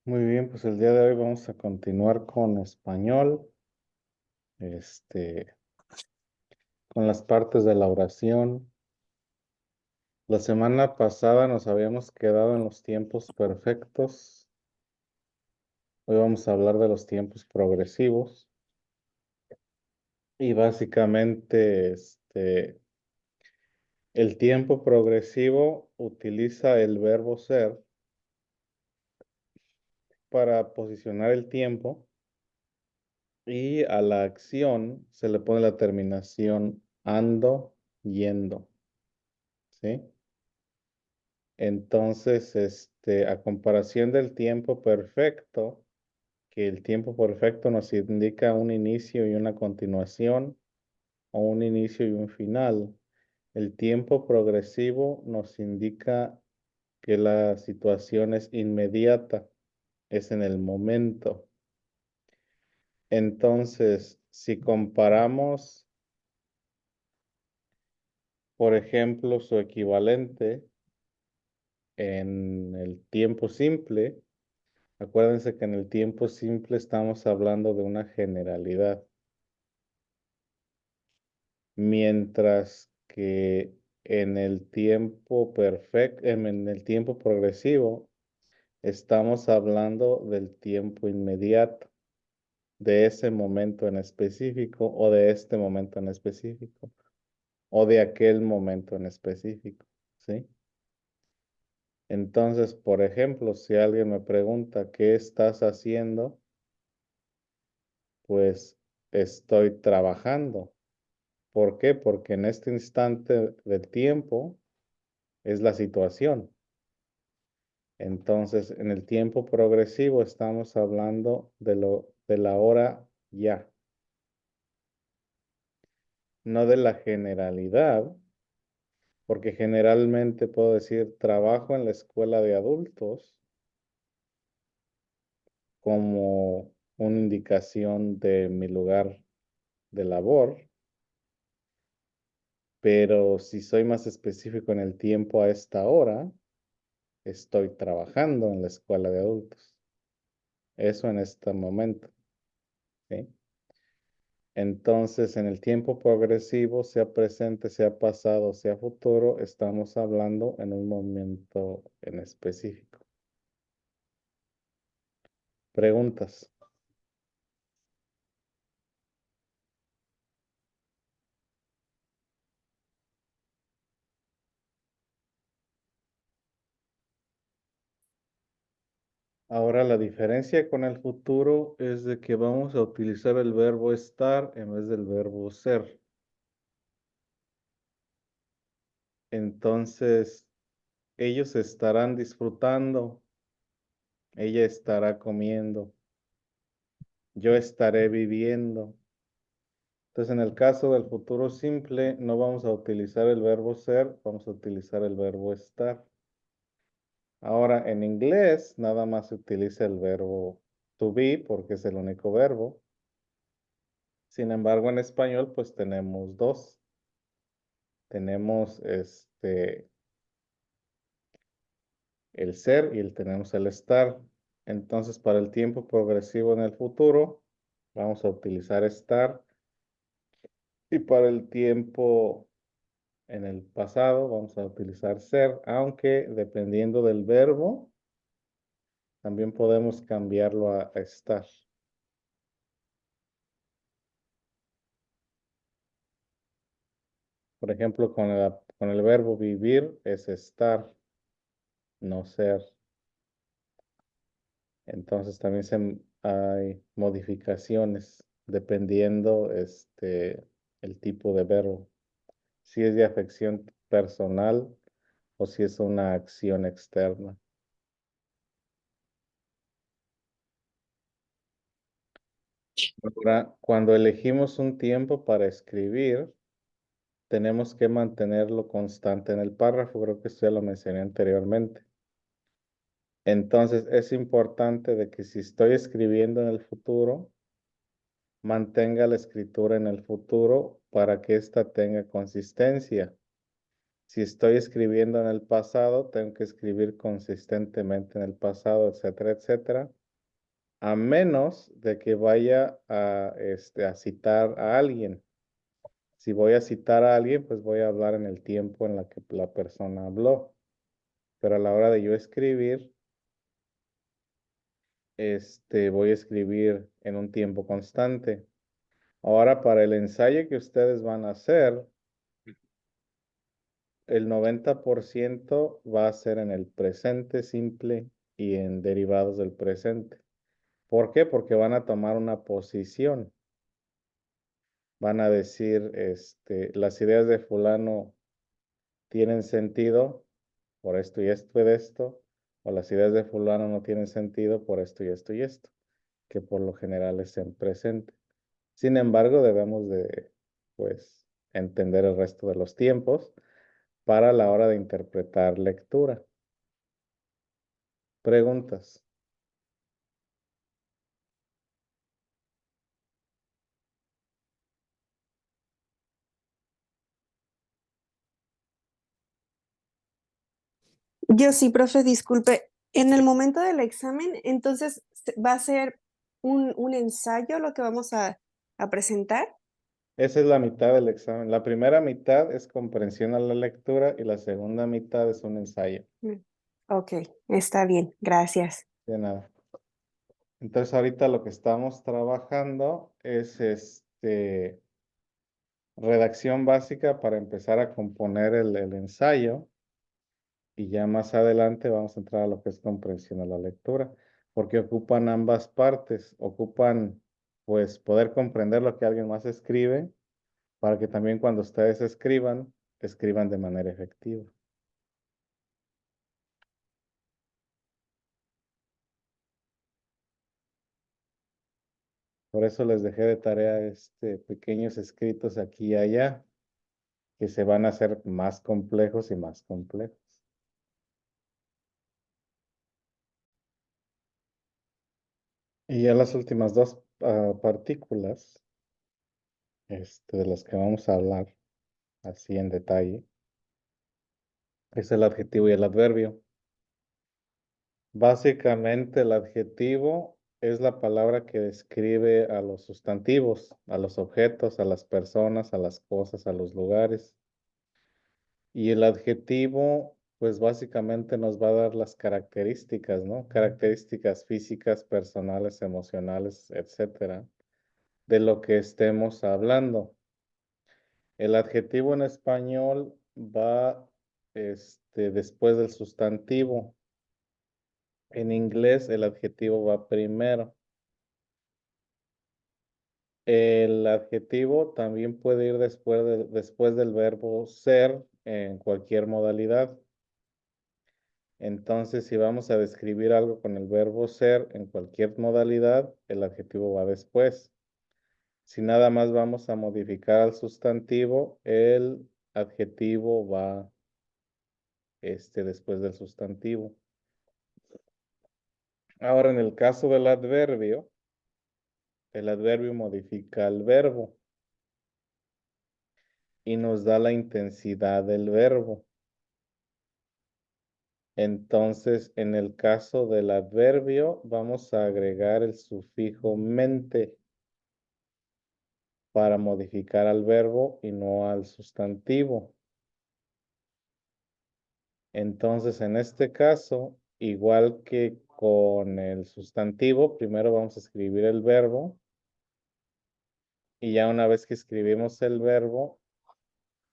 Muy bien, pues el día de hoy vamos a continuar con español, este, con las partes de la oración. La semana pasada nos habíamos quedado en los tiempos perfectos. Hoy vamos a hablar de los tiempos progresivos y básicamente, el tiempo progresivo utiliza el verbo ser para posicionar el tiempo y a la acción se le pone la terminación ando, yendo, ¿sí? Entonces, a comparación del tiempo perfecto, que el tiempo perfecto nos indica un inicio y una continuación, o un inicio y un final, el tiempo progresivo nos indica que la situación es inmediata, es en el momento. Entonces, si comparamos, por ejemplo, su equivalente en el tiempo simple, acuérdense que en el tiempo simple estamos hablando de una generalidad, mientras que en el tiempo perfecto, en el tiempo progresivo, estamos hablando del tiempo inmediato, de ese momento en específico, o de este momento en específico, o de aquel momento en específico, ¿sí? Entonces, por ejemplo, si alguien me pregunta, ¿qué estás haciendo? Pues estoy trabajando. ¿Por qué? Porque en este instante del tiempo es la situación. Entonces, en el tiempo progresivo estamos hablando de la hora ya, no de la generalidad, porque generalmente puedo decir trabajo en la escuela de adultos como una indicación de mi lugar de labor, pero si soy más específico en el tiempo a esta hora, estoy trabajando en la escuela de adultos. Eso en este momento, ¿sí? Entonces, en el tiempo progresivo, sea presente, sea pasado, sea futuro, estamos hablando en un momento en específico. Preguntas. Ahora, la diferencia con el futuro es de que vamos a utilizar el verbo estar en vez del verbo ser. Entonces, ellos estarán disfrutando, ella estará comiendo, yo estaré viviendo. Entonces, en el caso del futuro simple, no vamos a utilizar el verbo ser, vamos a utilizar el verbo estar. Ahora, en inglés, nada más se utiliza el verbo to be porque es el único verbo. Sin embargo, en español, pues tenemos dos. Tenemos el ser y tenemos el estar. Entonces, para el tiempo progresivo en el futuro, vamos a utilizar estar. Y para el tiempo en el pasado, vamos a utilizar ser, aunque dependiendo del verbo, también podemos cambiarlo a estar. Por ejemplo, con el verbo vivir es estar, no ser. Entonces también hay modificaciones dependiendo el tipo de verbo. Si es de afección personal o si es una acción externa. Ahora, cuando elegimos un tiempo para escribir, tenemos que mantenerlo constante en el párrafo. Creo que esto ya lo mencioné anteriormente. Entonces, es importante de que si estoy escribiendo en el futuro, mantenga la escritura en el futuro para que ésta tenga consistencia. Si estoy escribiendo en el pasado, tengo que escribir consistentemente en el pasado, etcétera, etcétera. A menos de que vaya a citar a alguien. Si voy a citar a alguien, pues voy a hablar en el tiempo en la que la persona habló. Pero a la hora de yo escribir, voy a escribir en un tiempo constante. Ahora, para el ensayo que ustedes van a hacer, el 90% va a ser en el presente simple y en derivados del presente. ¿Por qué? Porque van a tomar una posición. Van a decir, las ideas de fulano tienen sentido por esto y esto y esto, o las ideas de fulano no tienen sentido por esto y esto y esto, que por lo general es en presente. Sin embargo, debemos de, pues, entender el resto de los tiempos para la hora de interpretar lectura. Preguntas. Yo sí, profe, disculpe. En el momento del examen, entonces, ¿va a ser un ensayo lo que vamos a presentar? Esa es la mitad del examen. La primera mitad es comprensión a la lectura y la segunda mitad es un ensayo. Mm, Ok, está bien, gracias. De nada. Entonces ahorita lo que estamos trabajando es redacción básica para empezar a componer el ensayo y ya más adelante vamos a entrar a lo que es comprensión a la lectura, porque ocupan ambas partes, ocupan pues poder comprender lo que alguien más escribe para que también cuando ustedes escriban, escriban de manera efectiva. Por eso les dejé de tarea pequeños escritos aquí y allá, que se van a hacer más complejos y más complejos. Y ya las últimas dos partículas, de las que vamos a hablar así en detalle, es el adjetivo y el adverbio. Básicamente el adjetivo es la palabra que describe a los sustantivos, a los objetos, a las personas, a las cosas, a los lugares. Y el adjetivo, pues básicamente nos va a dar las características, ¿no? Características físicas, personales, emocionales, etcétera, de lo que estemos hablando. El adjetivo en español va, después del sustantivo. En inglés el adjetivo va primero. El adjetivo también puede ir después del verbo ser en cualquier modalidad. Entonces, si vamos a describir algo con el verbo ser en cualquier modalidad, el adjetivo va después. Si nada más vamos a modificar al sustantivo, el adjetivo va después del sustantivo. Ahora, en el caso del adverbio, el adverbio modifica al verbo y nos da la intensidad del verbo. Entonces, en el caso del adverbio, vamos a agregar el sufijo mente para modificar al verbo y no al sustantivo. Entonces, en este caso, igual que con el sustantivo, primero vamos a escribir el verbo y ya una vez que escribimos el verbo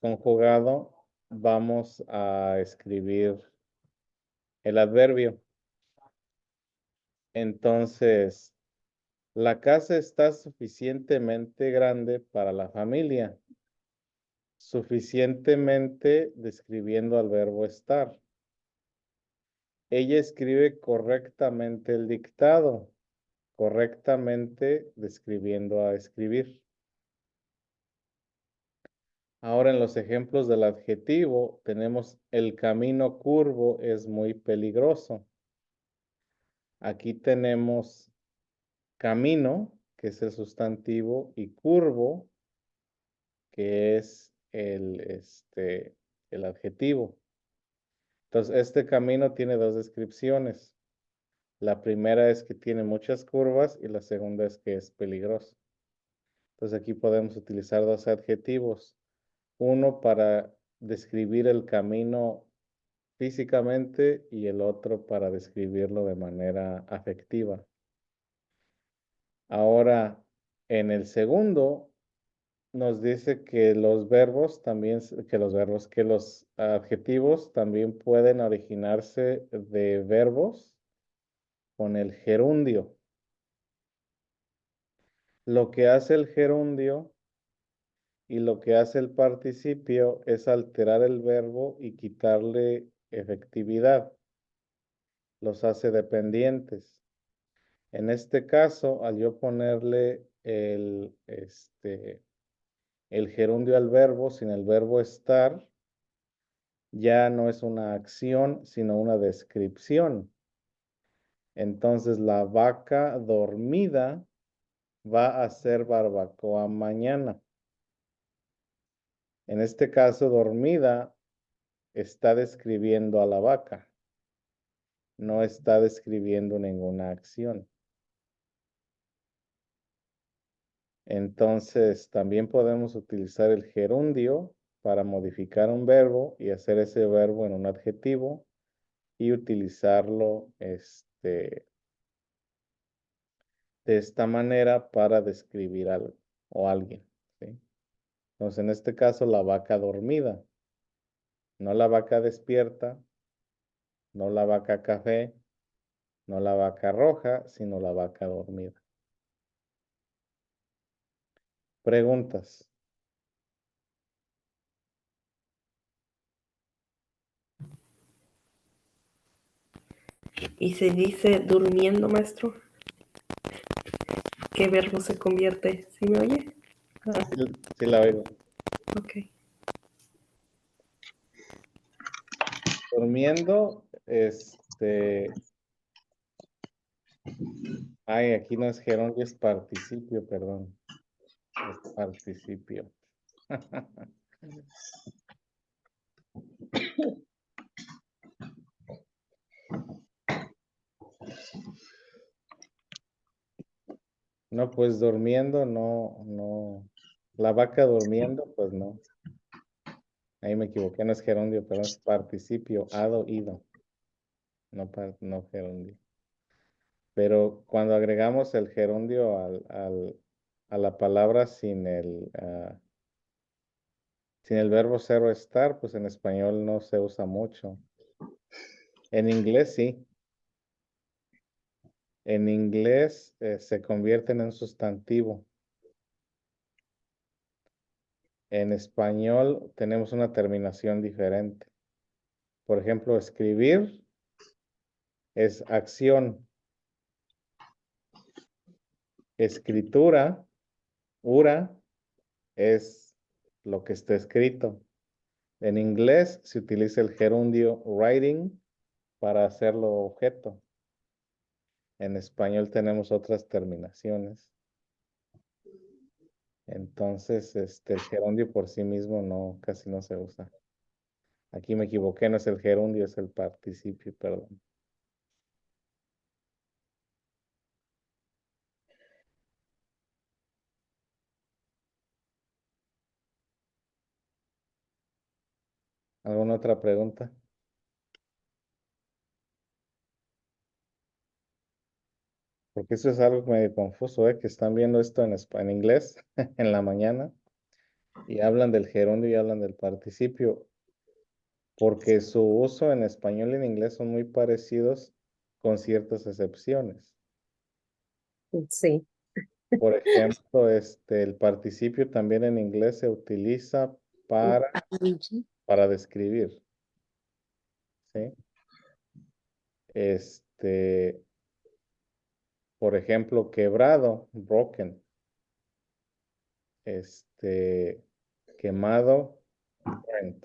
conjugado, vamos a escribir el adverbio. Entonces, la casa está suficientemente grande para la familia. Suficientemente describiendo al verbo estar. Ella escribe correctamente el dictado. Correctamente describiendo a escribir. Ahora en los ejemplos del adjetivo tenemos el camino curvo es muy peligroso. Aquí tenemos camino, que es el sustantivo, y curvo, que es el adjetivo. Entonces, este camino tiene dos descripciones. La primera es que tiene muchas curvas y la segunda es que es peligroso. Entonces, aquí podemos utilizar dos adjetivos. Uno para describir el camino físicamente y el otro para describirlo de manera afectiva. Ahora, en el segundo, nos dice que los verbos también, que los adjetivos también pueden originarse de verbos con el gerundio. Lo que hace el gerundio y lo que hace el participio es alterar el verbo y quitarle efectividad. Los hace dependientes. En este caso, al yo ponerle el gerundio al verbo sin el verbo estar, ya no es una acción, sino una descripción. Entonces, la vaca dormida va a hacer barbacoa mañana. En este caso, dormida está describiendo a la vaca, no está describiendo ninguna acción. Entonces, también podemos utilizar el gerundio para modificar un verbo y hacer ese verbo en un adjetivo y utilizarlo de esta manera para describir algo o alguien, ¿sí? Entonces, en este caso, la vaca dormida, no la vaca despierta, no la vaca café, no la vaca roja, sino la vaca dormida. Preguntas. Y se dice durmiendo, maestro. ¿Qué verbo se convierte? ¿Sí me oye? Ah, Sí la oigo. ok. Durmiendo, ay, aquí no es gerundio, es participio, perdón. Es participio. No, pues durmiendo, no. La vaca durmiendo, pues no. Ahí me equivoqué, no es gerundio, perdón, es participio, hado, ido. No gerundio. Pero cuando agregamos el gerundio a la palabra sin sin el verbo ser o estar, pues en español no se usa mucho. En inglés sí. En inglés se convierten en sustantivo. En español tenemos una terminación diferente. Por ejemplo, escribir es acción. Escritura, ura, es lo que está escrito. En inglés se utiliza el gerundio writing para hacerlo objeto. En español tenemos otras terminaciones. Entonces, el gerundio por sí mismo casi no se usa. Aquí me equivoqué, no es el gerundio, es el participio, perdón. ¿Alguna otra pregunta? Porque eso es algo medio confuso, que están viendo esto en inglés en la mañana y hablan del gerundio y hablan del participio, porque su uso en español y en inglés son muy parecidos con ciertas excepciones. Sí. Por ejemplo, el participio también en inglés se utiliza para describir, ¿sí? Por ejemplo, quebrado, broken. Quemado, burnt.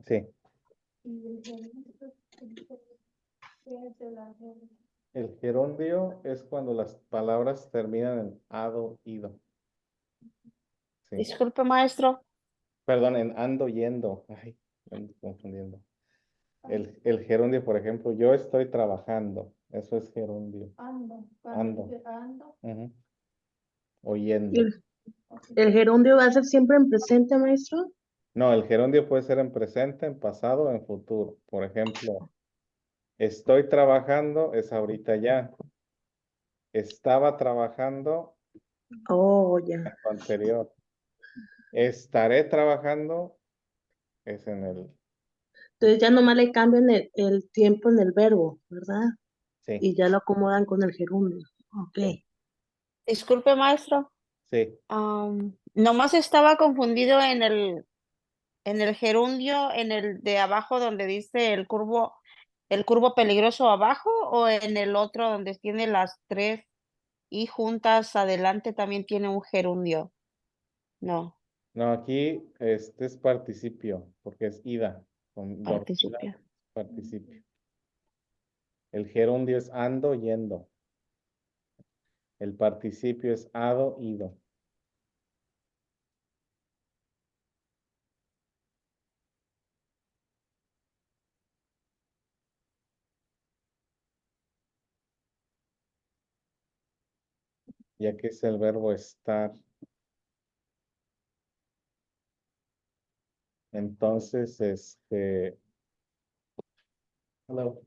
Sí. El gerundio es cuando las palabras terminan en ado, ido. Sí. Disculpe, maestro. Perdón, en ando yendo. Ay, me ando confundiendo. El gerundio, por ejemplo, yo estoy trabajando. Eso es gerundio. Ando. Ando. Ando. Ujú. ¿Y Oyendo. el gerundio va a ser siempre en presente, maestro? No, el gerundio puede ser en presente, en pasado o en futuro. Por ejemplo, estoy trabajando es ahorita ya. Estaba trabajando Oh, en ya. lo anterior. Estaré trabajando es en el... Entonces ya nomás le cambian el tiempo en el verbo, ¿verdad? Sí, Y ya lo acomodan con el gerundio. Ok. Disculpe, maestro. sí. Nomás estaba confundido en el gerundio, en el de abajo donde dice el curvo peligroso abajo, o en el otro donde tiene las tres y juntas adelante también tiene un gerundio. No, No, aquí este es participio, porque es ida. Con dormida, participio. participio. El gerundio es ando, yendo. El participio es ado, ido. Y aquí es el verbo estar. Entonces, hello.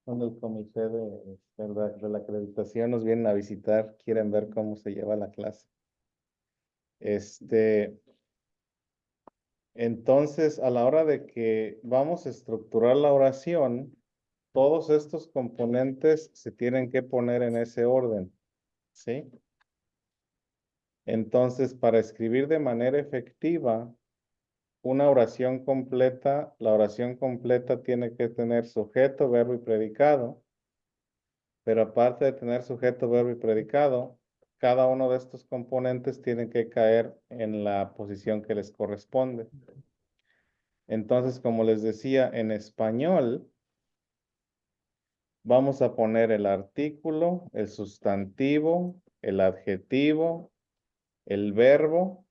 Cuando el comité de la acreditación nos vienen a visitar, quieren ver cómo se lleva la clase. Entonces, a la hora de que vamos a estructurar la oración, todos estos componentes se tienen que poner en ese orden, ¿sí? Entonces, para escribir de manera efectiva una oración completa, la oración completa tiene que tener sujeto, verbo y predicado. Pero aparte de tener sujeto, verbo y predicado, cada uno de estos componentes tiene que caer en la posición que les corresponde. Entonces, como les decía, en español vamos a poner el artículo, el sustantivo, el adjetivo, el verbo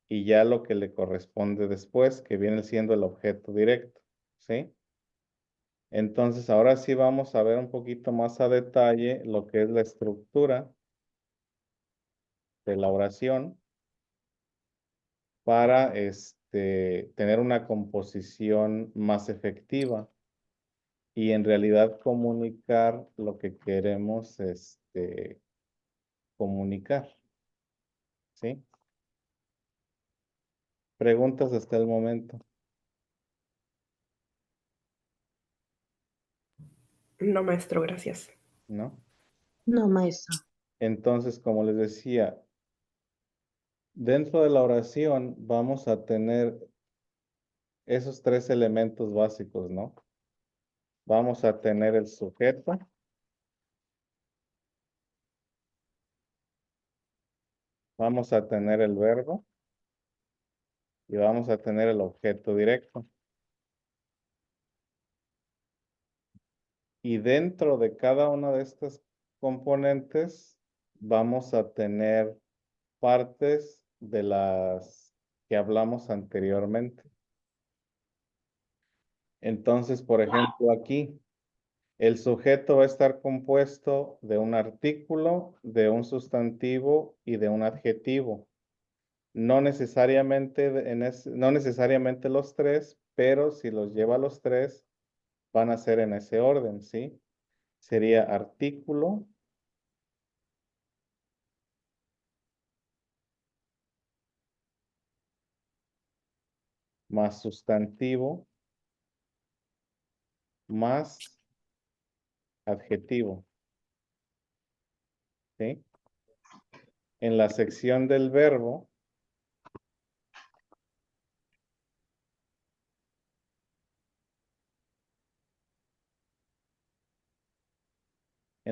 y ya lo que le corresponde después, que viene siendo el objeto directo, ¿sí? Entonces, ahora sí vamos a ver un poquito más a detalle lo que es la estructura de la oración para tener una composición más efectiva y en realidad comunicar lo que queremos comunicar. ¿Sí? Preguntas hasta el momento, No, maestro, gracias. ¿no? No, maestro. Entonces, como les decía, dentro de la oración vamos a tener esos tres elementos básicos, ¿no? Vamos a tener el sujeto, vamos a tener el verbo y vamos a tener el objeto directo. Y dentro de cada una de estas componentes vamos a tener partes de las que hablamos anteriormente. Entonces, por ejemplo, aquí el sujeto va a estar compuesto de un artículo, de un sustantivo y de un adjetivo. No necesariamente, no necesariamente los tres, pero si los lleva los tres, van a ser en ese orden, ¿sí? Sería artículo, más sustantivo, más adjetivo, ¿sí? En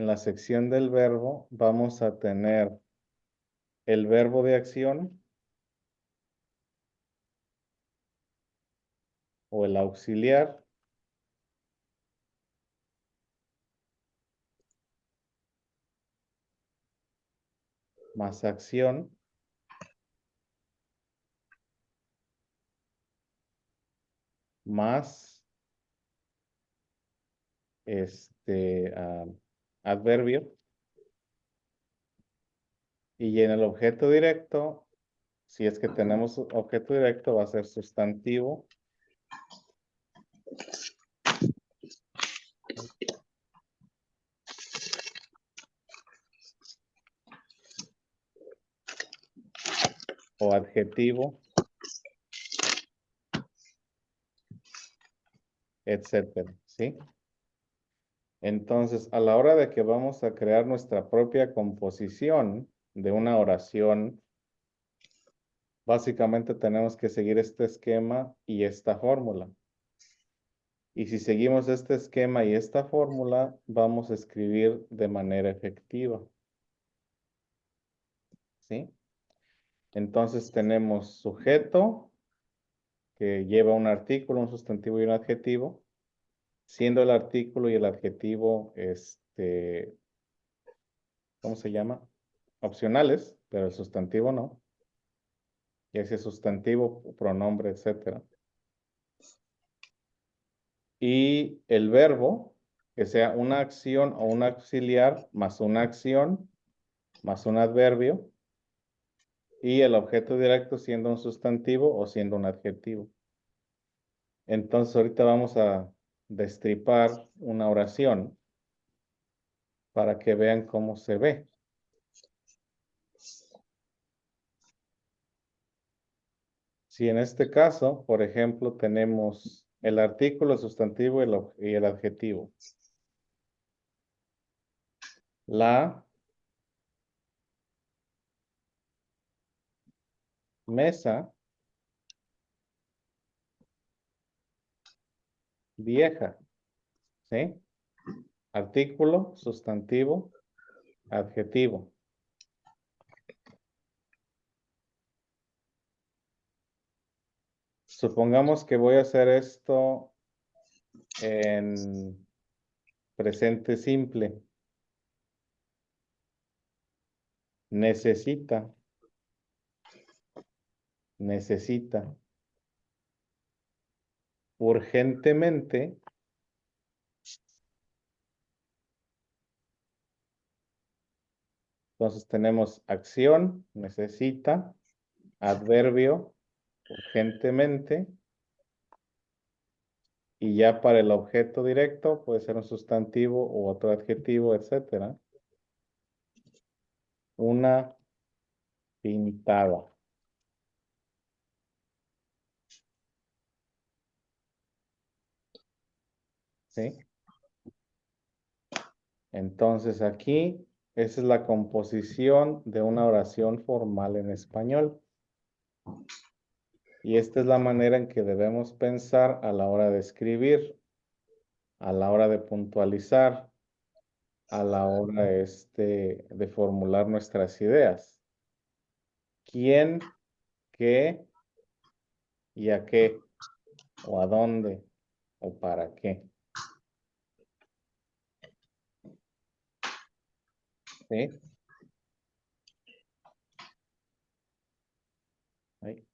la sección del verbo, vamos a tener el verbo de acción o el auxiliar, más acción más adverbio. Y en el objeto directo, si es que tenemos objeto directo, va a ser sustantivo. O adjetivo, etcétera, ¿sí? Entonces, a la hora de que vamos a crear nuestra propia composición de una oración, básicamente tenemos que seguir este esquema y esta fórmula. Y si seguimos este esquema y esta fórmula, vamos a escribir de manera efectiva. ¿Sí? Entonces tenemos sujeto, que lleva un artículo, un sustantivo y un adjetivo, siendo el artículo y el adjetivo, ¿cómo se llama? Opcionales, pero el sustantivo no. Y ese sustantivo, pronombre, etcétera. Y el verbo, que sea una acción o un auxiliar más una acción más un adverbio. Y el objeto directo siendo un sustantivo o siendo un adjetivo. Entonces ahorita vamos a destripar una oración para que vean cómo se ve. Si en este caso, por ejemplo, tenemos el artículo, el sustantivo y el adjetivo. La mesa vieja, ¿sí? Artículo, sustantivo, adjetivo. Supongamos que voy a hacer esto en presente simple. Necesita. Urgentemente. Entonces tenemos acción, necesita, adverbio, urgentemente. Y ya para el objeto directo puede ser un sustantivo u otro adjetivo, etcétera. Una pintada. ¿Sí? Entonces aquí, esa es la composición de una oración formal en español. Y esta es la manera en que debemos pensar a la hora de escribir, a la hora de puntualizar, a la hora de formular nuestras ideas. ¿Quién, qué y a qué? ¿O a dónde? ¿O para qué? ¿Sí? Ahí.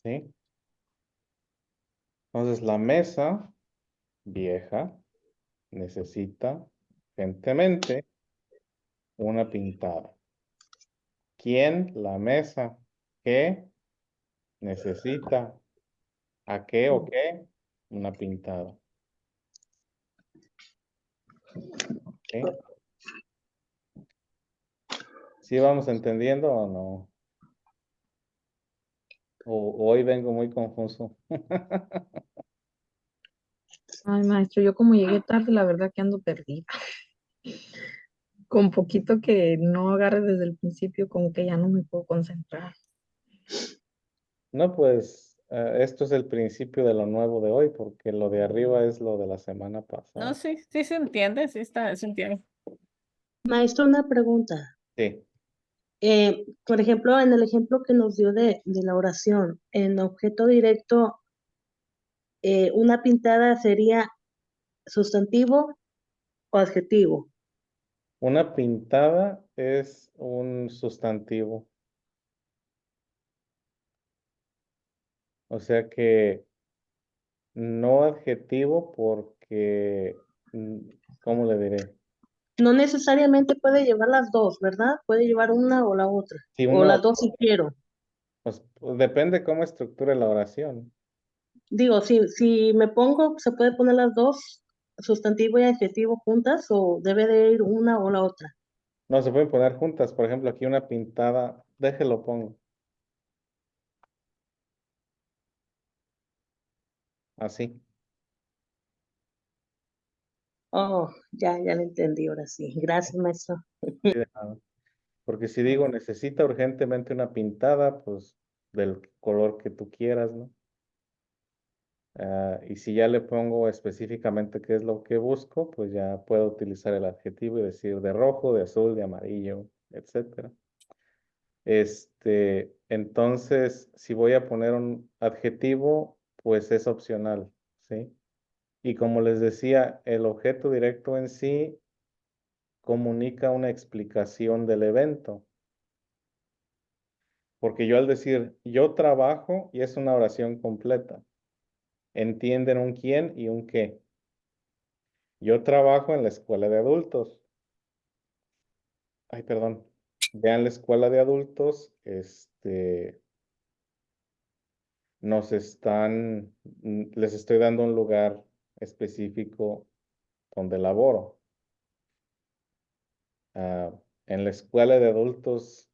¿sí? Entonces la mesa vieja necesita urgentemente una pintada. ¿Quién? La mesa. ¿Qué? Necesita. ¿A qué o qué? Una pintada. ¿Sí? ¿Sí vamos entendiendo o no? O hoy vengo muy confuso. Ay, maestro, yo como llegué tarde, la verdad que ando perdida. Con poquito que no agarre desde el principio, como que ya no me puedo concentrar. No, pues esto es el principio de lo nuevo de hoy, porque lo de arriba es lo de la semana No, pasada. sí, sí se entiende, sí está, se entiende. Maestro, una pregunta. Sí, Por ejemplo, en el ejemplo que nos dio de la oración, en objeto directo, una pintada sería sustantivo o adjetivo. una pintada es un sustantivo. O sea que no adjetivo porque, ¿cómo le diré? No necesariamente puede llevar las dos, ¿verdad? Puede llevar una o la otra, Si o una, las dos si quiero. pues, depende cómo estructure la oración. Digo, si me pongo, ¿se puede poner las dos, sustantivo y adjetivo juntas, o debe de ir una o la otra? No se pueden poner juntas. Por ejemplo, aquí una pintada, déjelo pongo. Así. Oh, ya lo entendí ahora sí. Gracias, maestro. Así de nada. Porque si digo necesita urgentemente una pintada, pues del color que tú quieras, ¿no? Y si ya le pongo específicamente qué es lo que busco, pues ya puedo utilizar el adjetivo y decir de rojo, de azul, de amarillo, etcétera. Entonces, si voy a poner un adjetivo, pues es opcional, ¿sí? Y como les decía, el objeto directo en sí comunica una explicación del evento. Porque yo al decir yo trabajo, y es una oración completa, entienden un quién y un qué. Yo trabajo en la escuela de adultos. Ay, perdón. Vean la escuela de adultos, les estoy dando un lugar específico donde laboro. Ah, en la escuela de adultos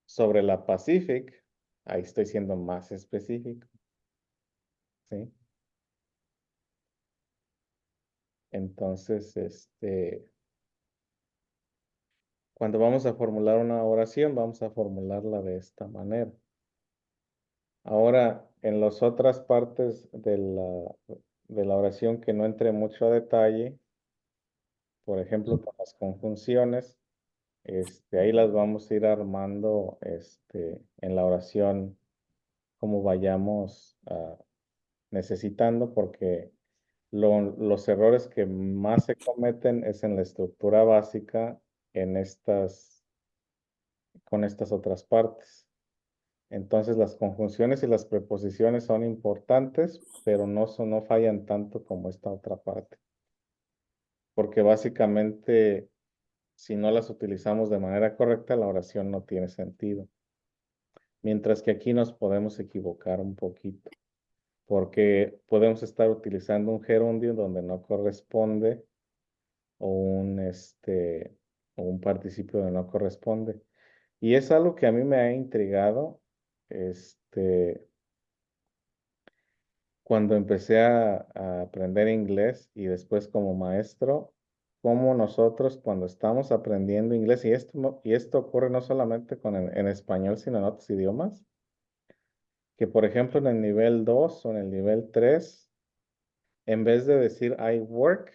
sobre la Pacific, ahí estoy siendo más específico, ¿sí? Entonces, cuando vamos a formular una oración, vamos a formularla de esta manera. Ahora, en las otras partes de la oración que no entre mucho a detalle, por ejemplo, con las conjunciones, ahí las vamos a ir armando en la oración como vayamos necesitando, porque los errores que más se cometen es en la estructura básica con estas otras partes. Entonces las conjunciones y las preposiciones son importantes, pero no fallan tanto como esta otra parte. Porque básicamente, si no las utilizamos de manera correcta, la oración no tiene sentido. Mientras que aquí nos podemos equivocar un poquito, porque podemos estar utilizando un gerundio donde no corresponde o o un participio donde no corresponde. Y es algo que a mí me ha intrigado, cuando empecé a aprender inglés y después como maestro, cómo nosotros cuando estamos aprendiendo inglés, y esto ocurre no solamente en español, sino en otros idiomas, que por ejemplo en el nivel 2 o en el nivel 3, en vez de decir I work,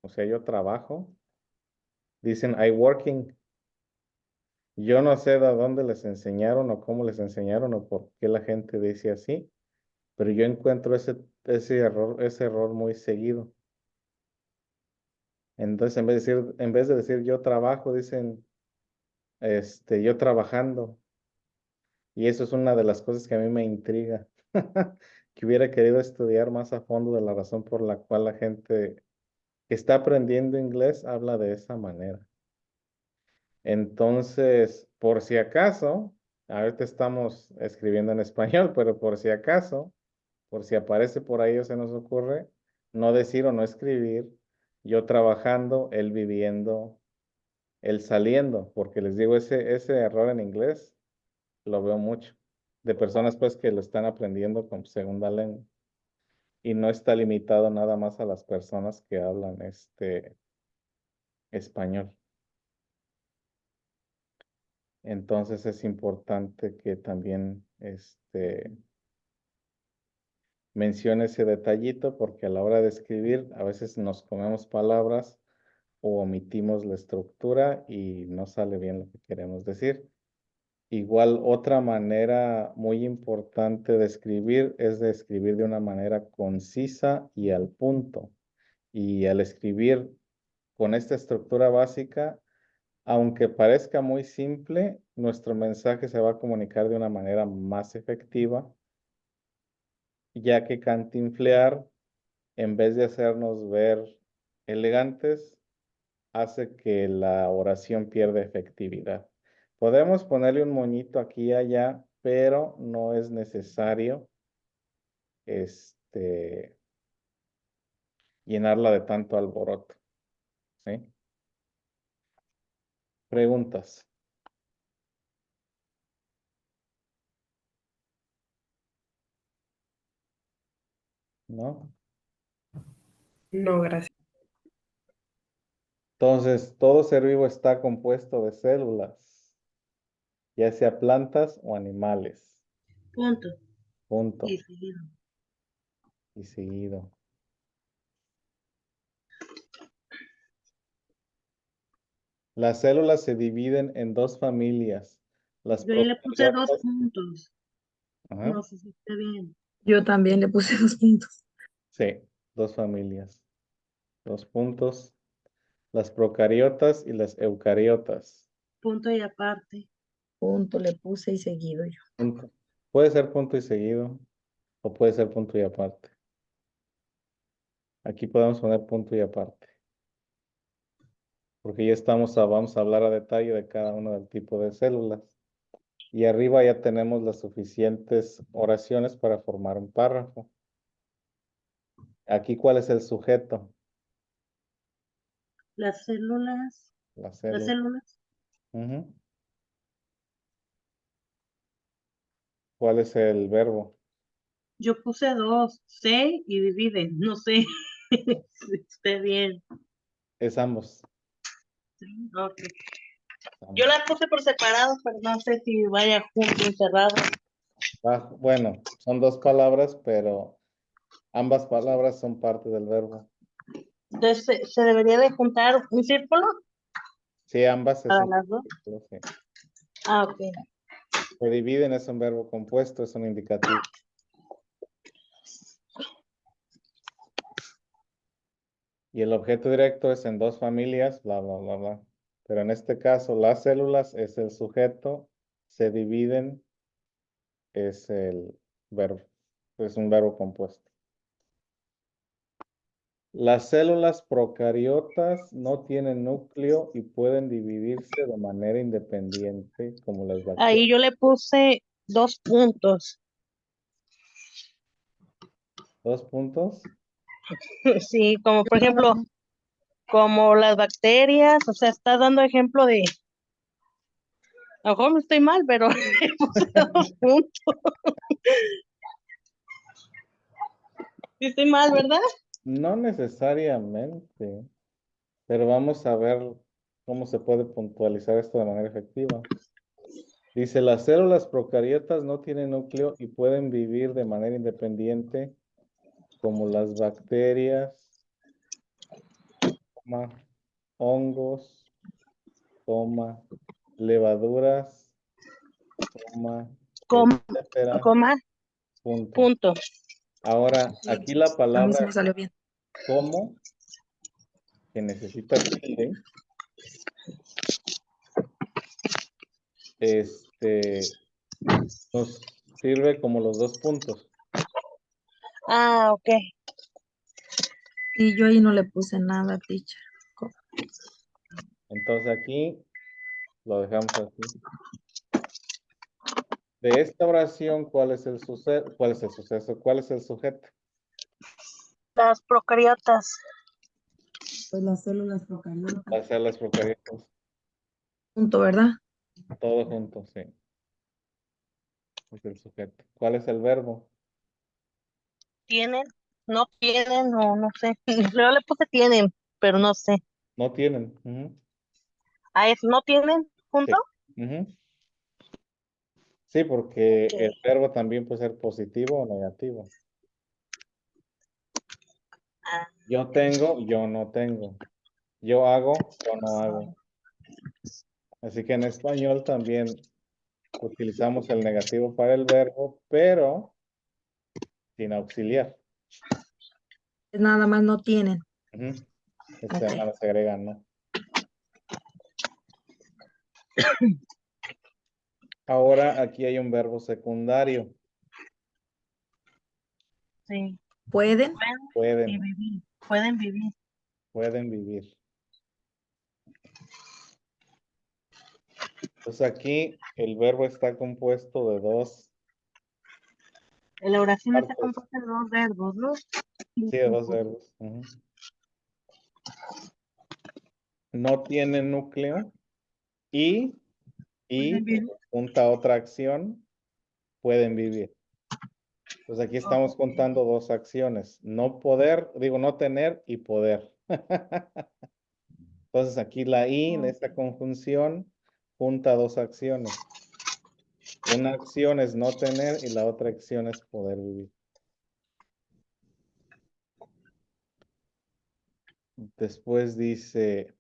o sea, yo trabajo, dicen I working. Yo no sé de dónde les enseñaron o cómo les enseñaron o por qué la gente dice así, pero yo encuentro ese error muy seguido. Entonces, en vez de decir yo trabajo, dicen yo trabajando. Y eso es una de las cosas que a mí me intriga, que hubiera querido estudiar más a fondo de la razón por la cual la gente que está aprendiendo inglés habla de esa manera. Entonces, por si acaso, ahorita estamos escribiendo en español, pero por si acaso, por si aparece por ahí o se nos ocurre, no decir o no escribir, yo trabajando, él viviendo, él saliendo, porque les digo, ese error en inglés lo veo mucho, de personas pues que lo están aprendiendo como segunda lengua. Y no está limitado nada más a las personas que hablan español. Entonces es importante que también mencione ese detallito porque a la hora de escribir a veces nos comemos palabras o omitimos la estructura y no sale bien lo que queremos decir. Igual otra manera muy importante de escribir es de escribir de una manera concisa y al punto. Y al escribir con esta estructura básica, aunque parezca muy simple, nuestro mensaje se va a comunicar de una manera más efectiva, ya que cantinflear, en vez de hacernos ver elegantes, hace que la oración pierda efectividad. Podemos ponerle un moñito aquí y allá, pero no es necesario llenarla de tanto alboroto. ¿Sí? Preguntas. ¿No? No, gracias. Entonces, todo ser vivo está compuesto de células, ya sea plantas o animales. Punto. Punto. Y seguido. Y seguido. Las células se dividen en dos familias. Las Yo ahí le puse 2 procariotas. puntos. Ajá. No sé si está bien. Yo también le puse 2 puntos. Sí, dos familias. 2 puntos. Las procariotas y las eucariotas. Punto y aparte. Punto le puse y seguido yo. Punto. Puede ser punto y seguido o puede ser punto y aparte. Aquí podemos poner punto y aparte. Porque ya vamos a hablar a detalle de cada uno del tipo de células. Y arriba ya tenemos las suficientes oraciones para formar un párrafo. Aquí, ¿cuál es el sujeto? Las células. La Las célula. células. Ujú. ¿Cuál es el verbo? Yo puse 2. C y divide. No sé si esté bien. Es ambos. Ok. Yo las puse por separado, pero no sé si vaya junto encerrado. Bueno, son dos palabras, pero ambas palabras son parte del verbo. Entonces, ¿se debería de juntar un círculo Sí, ambas es para un las dos? verbo, sí. Ah, ok. Se dividen, es un verbo compuesto, es un indicativo. Y el objeto directo es en dos familias, bla, bla, bla, bla. Pero en este caso, las células es el sujeto, se dividen, es el verbo. Es un verbo compuesto. Las células procariotas no tienen núcleo y pueden dividirse de manera independiente, como las bacterias. Ahí yo le puse 2 puntos. 2 puntos. Sí, como por ejemplo, como las bacterias, o sea, está dando ejemplo de, a lo mejor no estoy mal, pero le puse 2 puntos. Sí estoy mal, ¿verdad? No necesariamente, pero vamos a ver cómo se puede puntualizar esto de manera efectiva. Dice, las células procariotas no tienen núcleo y pueden vivir de manera independiente como las bacterias, hongos, levaduras, etcétera, Coma, punto. punto. Ahora, aquí la A mí palabra se me salió bien. como, que necesita tilde, Nos sirve como los 2 puntos. Ah, ok. Y yo ahí no le puse nada, teacher. Entonces aquí lo dejamos así. De esta oración, ¿cuál es el suceso? ¿Cuál es el suceso? ¿Cuál es el sujeto? Las procariotas. Pues las células procariotas. Las células procariotas. Punto, ¿verdad? Todo junto, sí. Es el sujeto. ¿Cuál es el verbo? ¿Tienen? No tienen, no sé. Yo le puse tienen, pero no sé. No tienen. Ujú. ¿A eso no tienen junto? Sí. Ujú. Sí, porque Ok. el verbo también puede ser positivo o negativo. Ah, Yo tengo, yo no tengo. Yo hago, yo no hago. Así que en español también utilizamos el negativo para el verbo, pero sin auxiliar. Nada más no tienen. Ujú. Ok. Nada más se agregan, ¿no? Ahora aquí hay un verbo secundario. sí. Pueden. Pueden y Pueden, vivir. Pueden vivir. pueden vivir. Entonces aquí el verbo está compuesto de 2 La oración está partes. compuesta de 2 verbos, ¿no? Sí, de 2 verbos. Ujú. No tiene núcleo y Pueden vivir. junta otra acción, pueden vivir. Entonces aquí estamos contando 2 acciones. No poder, digo, no tener y poder. Entonces aquí la I en esta conjunción junta 2 acciones. Una acción es no tener y la otra acción es poder vivir. Después dice,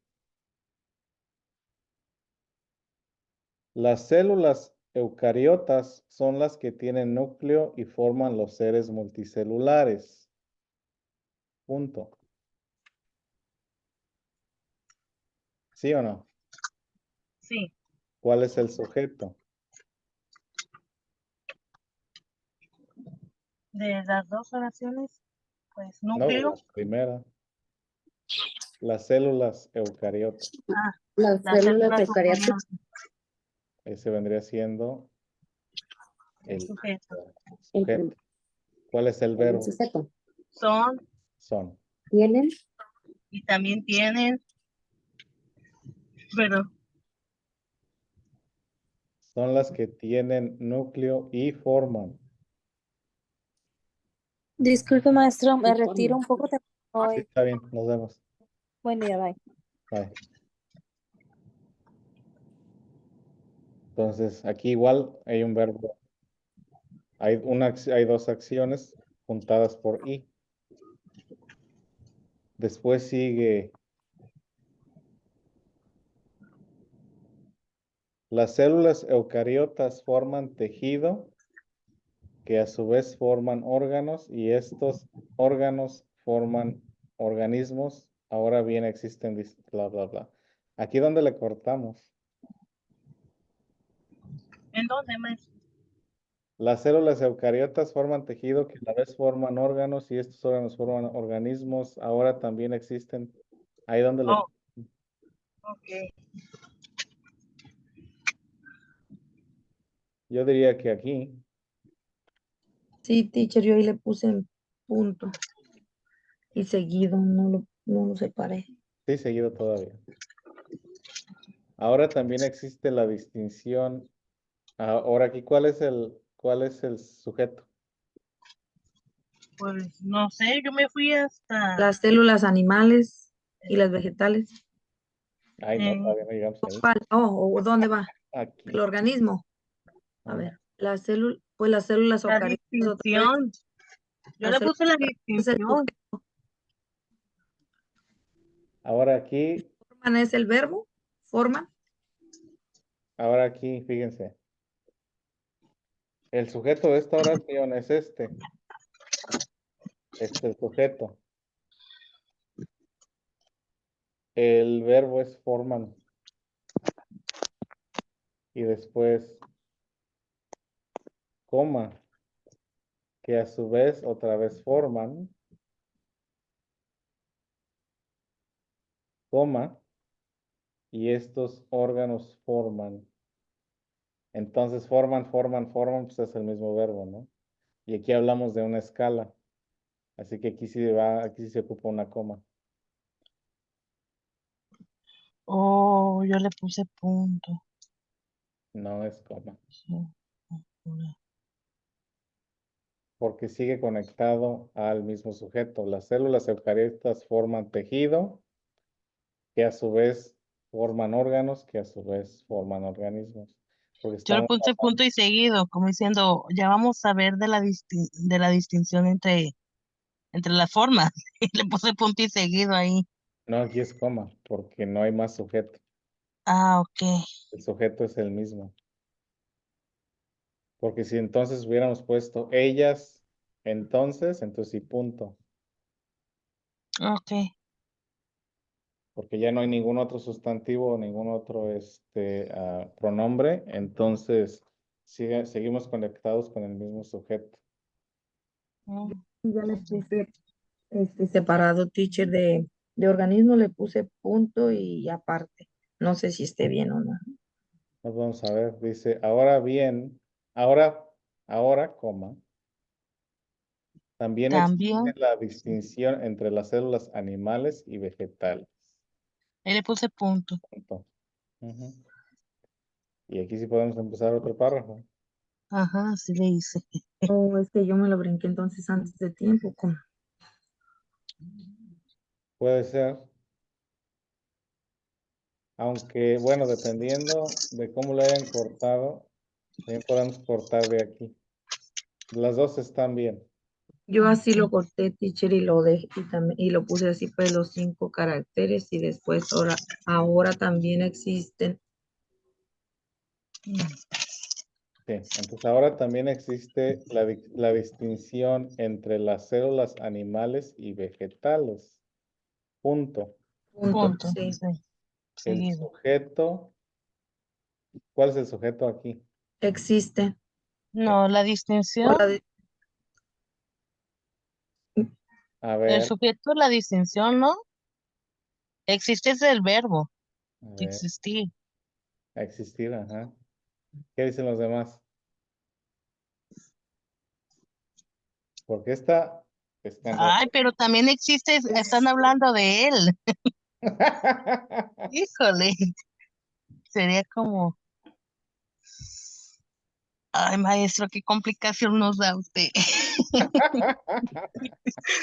las células eucariotas son las que tienen núcleo y forman los seres multicelulares. Punto. ¿Sí o no? Sí. ¿Cuál es el sujeto? De las 2 oraciones, pues No, núcleo. la primera. Las células eucariotas. Las Las células células eucariotas. eucariotas. Ese vendría siendo El el sujeto. sujeto. ¿Cuál es el verbo? sujeto. Son Son. Tienen. y también tienen, pero Son las que tienen núcleo y forman. Disculpe, maestro, me Y retiro forman. un poco temprano Sí, hoy. está bien, nos vemos. Buen día, bye. Bye. Entonces, aquí igual hay un verbo. Hay 2 acciones juntadas por i. Después sigue. Las células eucariotas forman tejido que a su vez forman órganos y estos órganos forman organismos. Ahora bien existen bla, bla, bla. Aquí donde le cortamos. ¿en dónde más? Las células eucariotas forman tejido que a la vez forman órganos y estos órganos forman organismos. Ahora también existen. Ahí donde le... Oh, ok. Yo diría que aquí. Sí, teacher, yo ahí le puse en punto. Y seguido, no lo separé. Sí, seguido todavía. Ahora también existe la distinción. Ahora aquí, cuál es el sujeto? Pues no sé, yo me fui hasta Las células animales y las vegetales. Ay, no, todavía no llegamos ahí. ¿Cuál? Oh, ¿o dónde va? Aquí. El organismo. A Ah, ver, pues las células la eucariotas otra vez. distinción. Yo Las le puse la células es el distinción. Ahora aquí, forman es el verbo, forman. fíjense. El sujeto de esta oración es este. Este es el sujeto. El verbo es forman. Y después coma, que a su vez otra vez forman, coma, y estos órganos forman. Entonces forman, pues es el mismo verbo, ¿no? Y aquí hablamos de una escala. Así que aquí sí se ocupa una coma. Oh, yo le puse punto. No es coma. Sí. Porque sigue conectado al mismo sujeto. Las células eucariotas forman tejido, que a su vez forman órganos, que a su vez forman organismos. Porque Yo le estamos puse punto y seguido, como diciendo, ya vamos a ver de la distinción entre las formas. Y le puse punto y seguido ahí. no, aquí es coma, porque no hay más sujeto. Ah, ok. El sujeto es el mismo. Porque si entonces hubiéramos puesto ellas, entonces sí punto. Ok. Porque ya no hay ningún otro sustantivo o ningún otro pronombre, entonces seguimos conectados con el mismo sujeto. Mm. Ya le puse separado, teacher, de organismo, le puse punto y aparte. No sé si esté bien o no. Nos vamos a ver, dice, ahora bien, ahora, coma, también existe También, la distinción entre las células animales y vegetales. ahí le puse punto. Punto. Ujú. Y aquí sí podemos empezar otro párrafo. Ajá, así le hice. O es que yo me lo brinqué entonces antes de tiempo. Puede ser, aunque, bueno, dependiendo de cómo lo hayan cortado, también podemos cortar de aquí. Las dos están bien. Yo así lo corté, teacher, y lo dejé y lo puse así, pues los 5 caracteres y después ahora también existen. Sí, entonces ahora también existe la distinción entre las células animales y vegetales. Punto. Punto. Sí. Sí, El seguido. sujeto, ¿cuál es el sujeto aquí? Existe. No, la O distinción, la di- A el ver, sujeto, la distinción, ¿no? Existe es el verbo, a ver, existir. existir, ajá. ¿Qué dicen los demás? Porque está en Ay, pero también existe, están hablando de él. Híjole, sería como, ay, maestro, qué complicación nos da usted.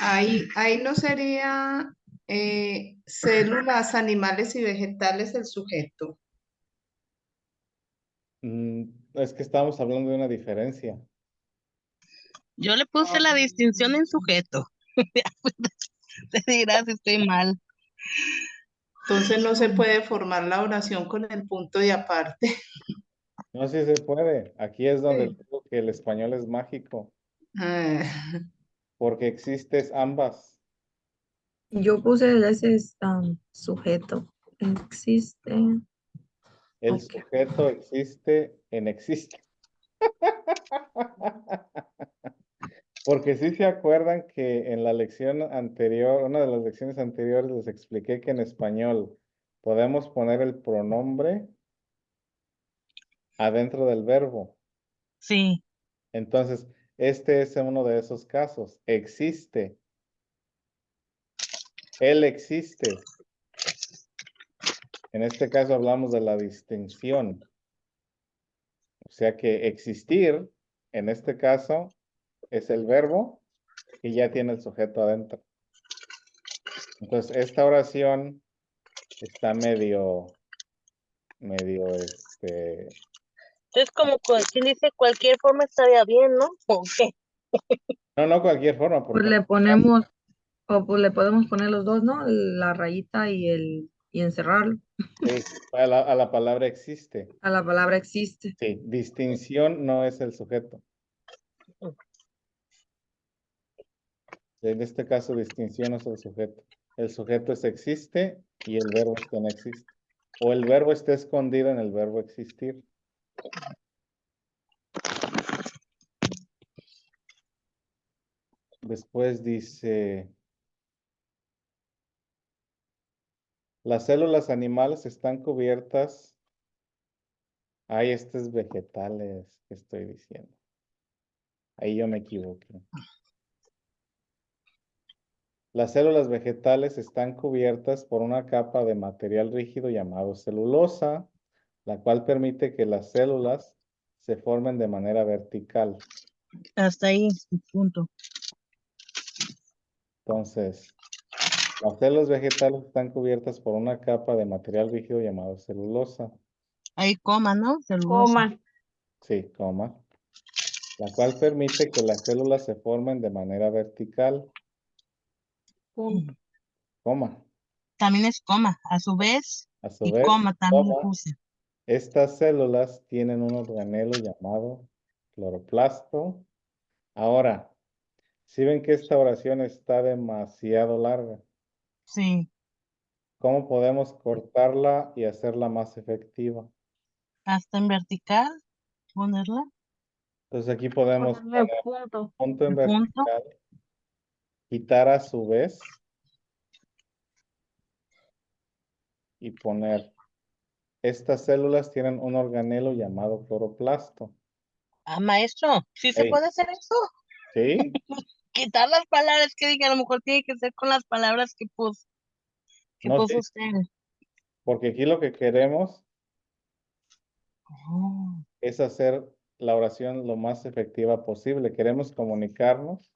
Ahí no sería células animales y vegetales el sujeto. Es que estamos hablando de una diferencia. Yo le puse la distinción en sujeto. Te dirás si estoy mal. Entonces no se puede formar la oración con el punto y aparte. No sé si se puede. Aquí es donde Sí. digo que el español es mágico, Ah, porque existes ambas. Yo puse ese sujeto. Existe. El Ok. sujeto existe en existe. Porque sí se acuerdan que en la lección anterior, una de las lecciones anteriores les expliqué que en español podemos poner el pronombre adentro del verbo. Sí, Entonces, este es uno de esos casos. Existe. Él existe. En este caso hablamos de la distinción. O sea que existir, en este caso, es el verbo que ya tiene el sujeto adentro. Entonces, esta oración está medio, entonces como quien dice cualquier forma estaría bien, ¿no? ¿O qué? no cualquier forma, Pues porque le ponemos, o pues le podemos poner los dos, ¿no? La rayita y encerrarlo. a la palabra existe. A la palabra existe. Sí, distinción no es el sujeto. En este caso, distinción es el sujeto. El sujeto es existe y el verbo es que no existe. O el verbo está escondido en el verbo existir. Después dice, las células animales están cubiertas. Ay, este es vegetales que estoy diciendo. Ahí yo me equivoqué. Las células vegetales están cubiertas por una capa de material rígido llamado celulosa, la cual permite que las células se formen de manera vertical. Hasta ahí, punto. Entonces, las células vegetales están cubiertas por una capa de material rígido llamado celulosa. Ahí coma, ¿no? Celulosa. Coma. Sí, coma. La cual permite que las células se formen de manera vertical. Punto. Coma. También es coma, a su vez, A su y vez, coma también coma, puse. estas células tienen un organelo llamado cloroplasto. Ahora, si ven que esta oración está demasiado larga, Sí, ¿cómo podemos cortarla y hacerla más efectiva? hasta en vertical, ponerla, Entonces aquí podemos Ponerle poner punto. punto en el punto. vertical, quitar a su vez y poner, estas células tienen un organelo llamado cloroplasto. Ah, maestro, ¿sí se Ey, puede hacer eso? ¿sí? Quitar las palabras que diga, a lo mejor tiene que ser con las palabras que No, puso sí, usted. porque aquí lo que queremos Oh, es hacer la oración lo más efectiva posible. Queremos comunicarnos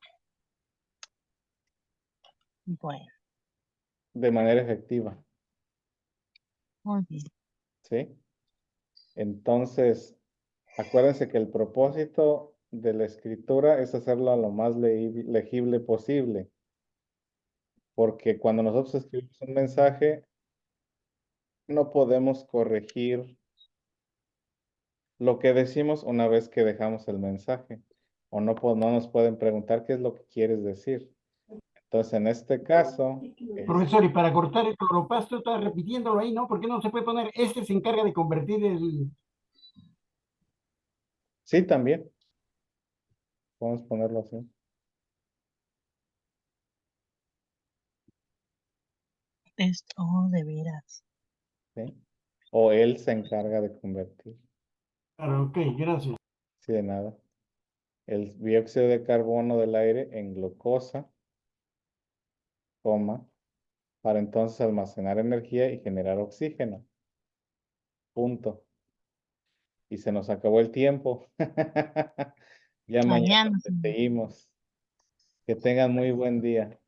bueno, de manera efectiva, muy bien. ¿sí? Entonces, acuérdense que el propósito de la escritura es hacerla lo más legible posible, porque cuando nosotros escribimos un mensaje, no podemos corregir lo que decimos una vez que dejamos el mensaje, o no, no nos pueden preguntar qué es lo que quieres decir. Entonces, en este caso, Profesor, y para cortar el cloroplasto, está repitiéndolo ahí, ¿no? ¿Por qué no se puede poner, este se encarga de convertir el... sí, también. Podemos ponerlo así. Oh, de veras. ¿Sí? O él se encarga de convertir. Claro, ok, gracias. Sí, de nada. El dióxido de carbono del aire en glucosa, coma, para entonces almacenar energía y generar oxígeno. Punto. Y se nos acabó el tiempo. Ya mañana Mañana. seguimos. Que tengan muy buen día.